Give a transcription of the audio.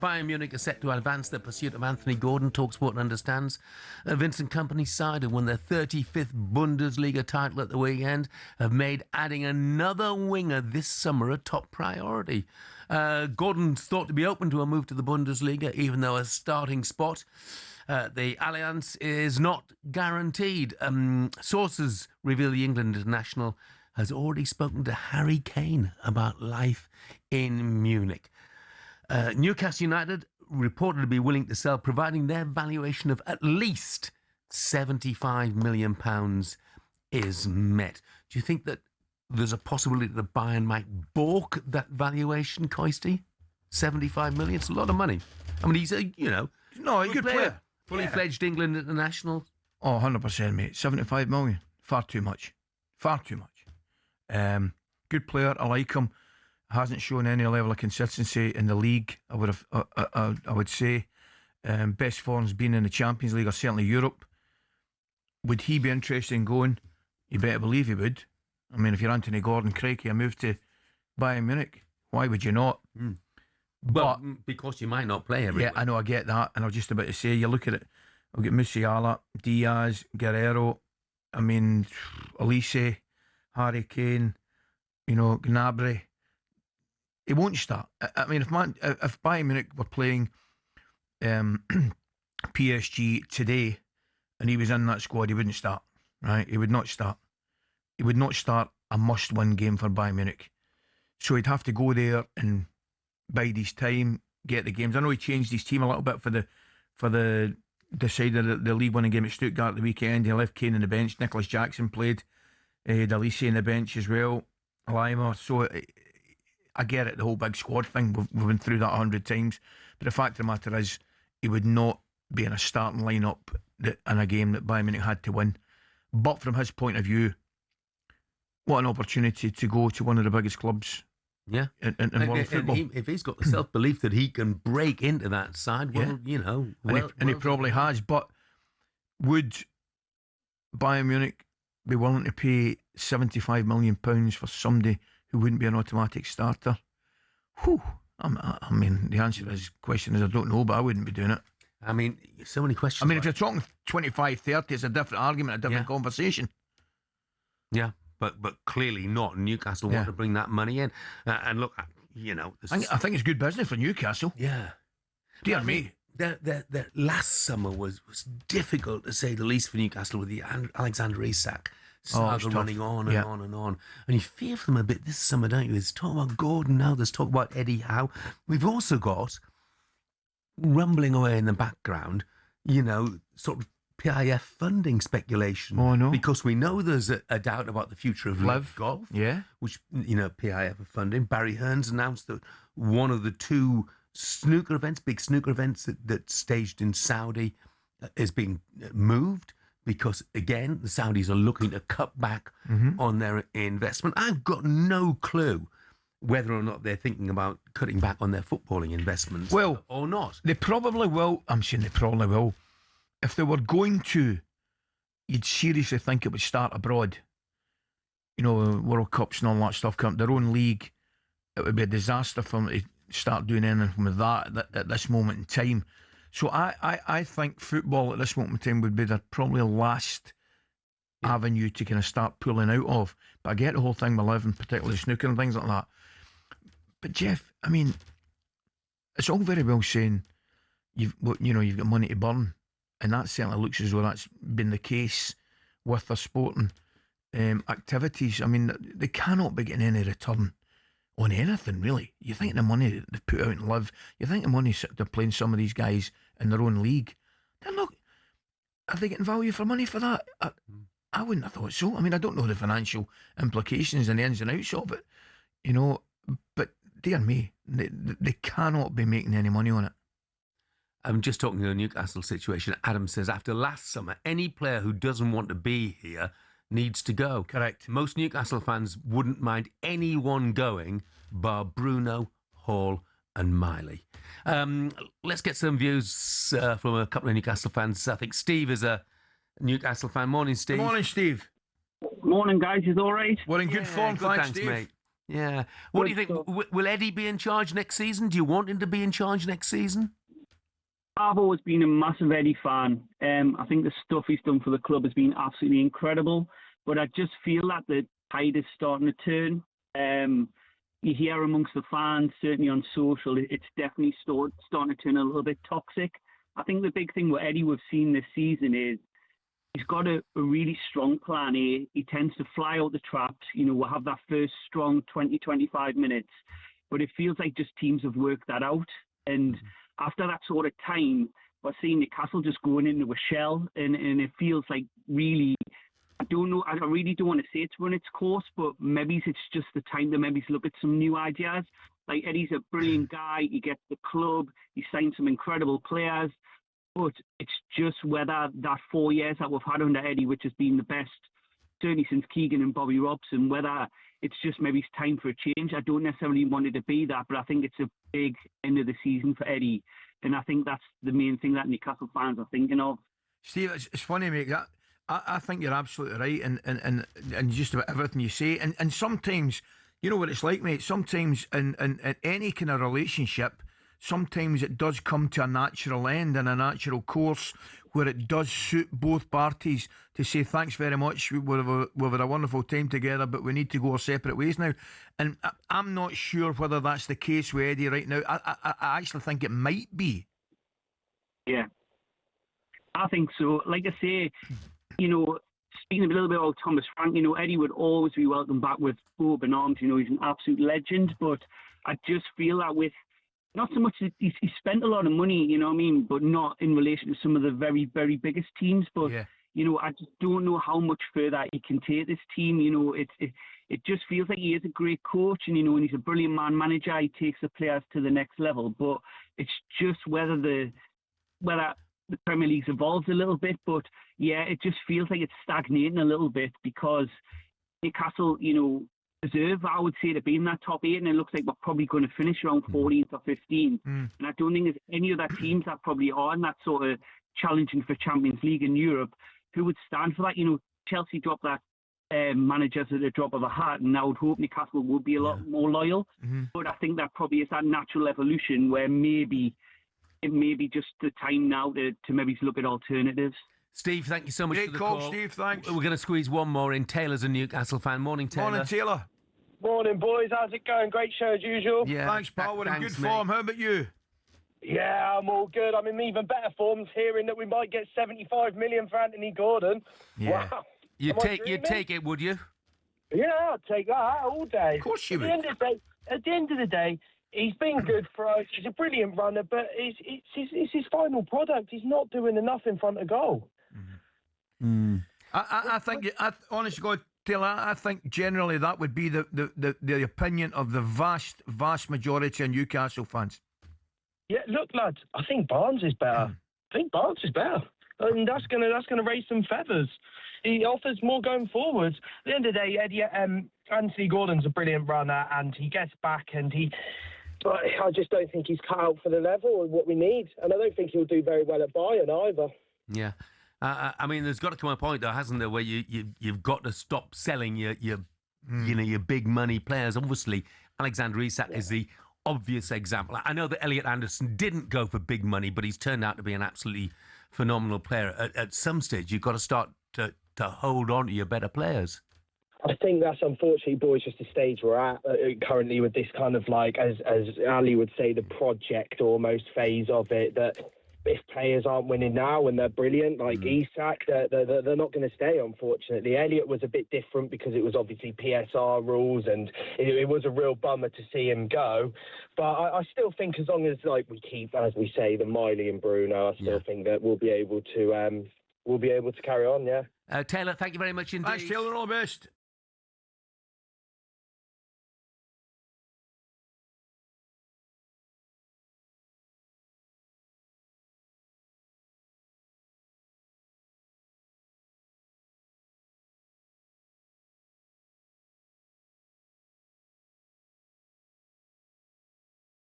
Bayern Munich are set to advance their pursuit of Anthony Gordon. talkSPORT understands. Vincent Kompany's side have won their 35th Bundesliga title at the weekend, have made adding another winger this summer a top priority. Gordon's thought to be open to a move to the Bundesliga, even though a starting spot the Allianz is not guaranteed. Sources reveal the England international has already spoken to Harry Kane about life in Munich. Newcastle United reported to be willing to sell, providing their valuation of at least £75 million is met. Do you think that there's a possibility that Bayern might balk that valuation, Coisty? 75 million? It's a lot of money. I mean, he's a, No, a good player. Fully fledged England international. Oh, 100%, mate. 75 million. Far too much. Far too much. Good player. I like him. Hasn't shown any level of consistency in the league. I would say best form's been in the Champions League or certainly Europe. Would he be interested in going? You better believe he would. I mean, if you're Anthony Gordon, crikey, a move to Bayern Munich, why would you not? But because you might not play every week. I know, I get that. And I was just about to say, you look at it, we've got Musiala, Diaz, Guerrero, I mean, Elise, Harry Kane, Gnabry. He won't start. I mean, if Bayern Munich were playing PSG today and he was in that squad, he wouldn't start, right? He would not start. He would not start a must-win game for Bayern Munich. So he'd have to go there and bide his time, get the games. I know he changed his team a little bit for the decided the league winning game at Stuttgart at the weekend. He left Kane on the bench. Nicholas Jackson played. Elise on the bench as well. Lima. So I get it, the whole big squad thing. We've been through that 100 times. But the fact of the matter is, he would not be in a starting lineup in a game that Bayern Munich had to win. But from his point of view, what an opportunity to go to one of the biggest clubs in world football. If he's got the self-belief that he can break into that side, well, he probably has. But would Bayern Munich be willing to pay £75 million for somebody who wouldn't be an automatic starter? I mean, the answer to his question is I don't know, but I wouldn't be doing it. I mean, so many questions. I mean, if you're talking 25, 30, it's a different argument, a different conversation. Yeah, but clearly not. Newcastle want to bring that money in. And look, I think it's good business for Newcastle. Yeah. Dear me. Their last summer was difficult, to say the least, for Newcastle, with the Alexander Isak saga running on and on and on. And you fear for them a bit this summer, don't you? There's talk about Gordon now, there's talk about Eddie Howe. We've also got, rumbling away in the background, sort of PIF funding speculation. Oh, no. Because we know there's a doubt about the future of live golf, which, PIF are funding. Barry Hearns announced that one of the two big snooker events that staged in Saudi is being moved because, again, the Saudis are looking to cut back on their investment. I've got no clue whether or not they're thinking about cutting back on their footballing investments or not. They probably will. I'm saying they probably will. If they were going to, you'd seriously think it would start abroad. World Cups and all that stuff, their own league. It would be a disaster for them to start doing anything with that at this moment in time. So I think football at this moment in time would be their probably last avenue to kind of start pulling out of. But I get the whole thing with living, particularly snooker and things like that. But Jeff, I mean, it's all very well saying you've got money to burn, and that certainly looks as though that's been the case with their sporting activities. I mean, they cannot be getting any return on anything, really. You think the money that they've put out in live, you think the money they're playing some of these guys in their own league, they're not. Are they getting value for money for that? I wouldn't have thought so. I mean, I don't know the financial implications and the ins and outs of it, but dear me, they cannot be making any money on it. I'm just talking to the Newcastle situation. Adam says, after last summer, any player who doesn't want to be here needs to go. Correct. Most Newcastle fans wouldn't mind anyone going, bar Bruno, Hall and Miley. Let's get some views from a couple of Newcastle fans. I think Steve is a Newcastle fan. Morning, Steve. Morning, Steve. Morning, guys. Is all right? We're in good form, good, thanks, Steve. mate. Yeah. What do you think? Good stuff. Will Eddie be in charge next season? Do you want him to be in charge next season? I've always been a massive Eddie fan. I think the stuff he's done for the club has been absolutely incredible. But I just feel that the tide is starting to turn. You hear amongst the fans, certainly on social, it's definitely starting to turn a little bit toxic. I think the big thing with Eddie we've seen this season is he's got a really strong plan A. He tends to fly out the traps. We'll have that first strong 20, 25 minutes. But it feels like just teams have worked that out. And after that sort of time, we're seeing Newcastle just going into a shell. And it feels like really, I don't know, I really don't want to say it's run its course, but maybe it's just the time to maybe look at some new ideas. Like Eddie's a brilliant guy. He gets the club. He signed some incredible players. But it's just whether that 4 years that we've had under Eddie, which has been the best, certainly since Keegan and Bobby Robson, whether it's just maybe it's time for a change. I don't necessarily want it to be that, but I think it's a big end of the season for Eddie. And I think that's the main thing that Newcastle fans are thinking of. Steve, it's funny, mate. I think you're absolutely right and just about everything you say. And sometimes, you know what it's like, mate, sometimes in any kind of relationship, sometimes it does come to a natural end and a natural course where it does suit both parties to say thanks very much, we've had a wonderful time together, but we need to go our separate ways now. And I'm not sure whether that's the case with Eddie right now. I actually think it might be. Yeah, I think so. Like I say, speaking a little bit about Thomas Frank, Eddie would always be welcome back with open arms. He's an absolute legend, but I just feel that with not so much that he spent a lot of money, but not in relation to some of the very, very biggest teams. But, I just don't know how much further he can take this team. It just feels like he is a great coach and he's a brilliant manager. He takes the players to the next level. But it's just whether the Premier League's evolved a little bit. But, yeah, it just feels like it's stagnating a little bit because Newcastle, deserve, I would say, to be in that top 8, and it looks like we're probably going to finish around 14th or 15th. And I don't think there's any other teams that probably are in that sort of challenging for Champions League in Europe who would stand for that. Chelsea dropped that managers at the drop of a hat, and I would hope Newcastle would be a lot more loyal. But I think that probably is that natural evolution where maybe it may be just the time now to maybe look at alternatives. Steve, thank you so much for the call, call. Steve, thanks. We're going to squeeze one more in. Taylor's a Newcastle fan. Morning, Taylor. Morning, Taylor. Morning, boys. How's it going? Great show as usual. Yeah, thanks, pal. We're in good mate. form. How about you? Yeah, I'm all good. I'm in even better forms hearing that we might get 75 million for Anthony Gordon. Yeah. Wow. You'd take it, would you? Yeah, I'd take that all day. Of course you would. At the end of the day, he's been good for us. He's a brilliant runner, but it's his final product. He's not doing enough in front of goal. I think, honest to God, Taylor, I think generally that would be the opinion of the vast majority of Newcastle fans. Yeah, look, lads, I think Barnes is better. And that's gonna raise some feathers. He offers more going forwards. At the end of the day, Anthony Gordon's a brilliant runner, and he gets back, but I just don't think he's cut out for the level of what we need, and I don't think he'll do very well at Bayern either. Yeah. I mean, there's got to come a point, though, hasn't there, where you've got to stop selling your big money players. Obviously, Alexander Isak is the obvious example. I know that Elliot Anderson didn't go for big money, but he's turned out to be an absolutely phenomenal player. At some stage, you've got to start to hold on to your better players. I think that's unfortunately, boys, just the stage we're at currently with this kind of like, as Ali would say, the project almost phase of it, that if players aren't winning now and they're brilliant, like Isak, they're not going to stay, unfortunately. Elliot was a bit different because it was obviously PSR rules, and it was a real bummer to see him go. But I still think as long as we keep, as we say, the Miley and Bruno, I still think that we'll be able to carry on, yeah. Taylor, thank you very much indeed. Thanks, Taylor. All the best.